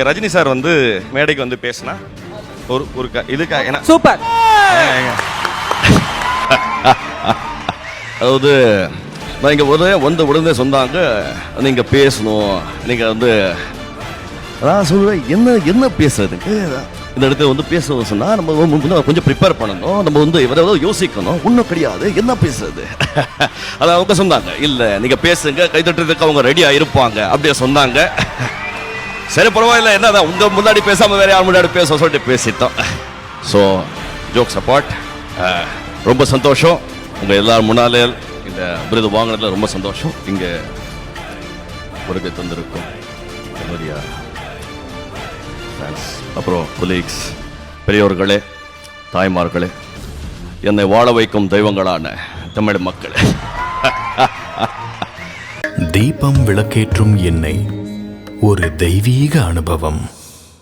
Rajini sir வந்து மேடைக்கு வந்து பேசினா ஒரு இதுக்காக சூப்பர். அதாவது நான் இங்கே வந்து உடனே சொன்னாங்க நீங்கள் பேசணும், நீங்கள் வந்து நான் சொல்லுவேன் என்ன பேசுறதுக்கு இந்த இடத்துல வந்து பேசணும் சொன்னால் நம்ம கொஞ்சம் ப்ரிப்பேர் பண்ணணும், நம்ம வந்து எதாவது யோசிக்கணும், ஒன்றும் கிடையாது என்ன பேசுறது. அதை அவங்க சொன்னாங்க இல்லை நீங்கள் பேசுங்க, கைதட்டுறதுக்கு அவங்க ரெடியாக இருப்பாங்க அப்படியே சொன்னாங்க. சரி பரவாயில்ல, என்னதான் உங்க முன்னாடி பேசாம வேற யார் முன்னாடி பேச சொல்லிட்டு பேசிட்டோம். ஸோ ஜோக்ஸ் அப்பார்ட், ரொம்ப சந்தோஷம் உங்க எல்லாரும் முன்னாலே இந்த விருது வாங்கினதுல ரொம்ப சந்தோஷம். இங்க வருகை தந்திருக்கும் என்னுடைய ஃபேன்ஸ், அப்புறம் கொலீக்ஸ், பெரியோர்களே, தாய்மார்களே, என்னை வாழ வைக்கும் தெய்வங்களான தமிழ் மக்கள், தீபம் விளக்கேற்றும் எண்ணெய் ஒரு தெய்வீக அனுபவம்.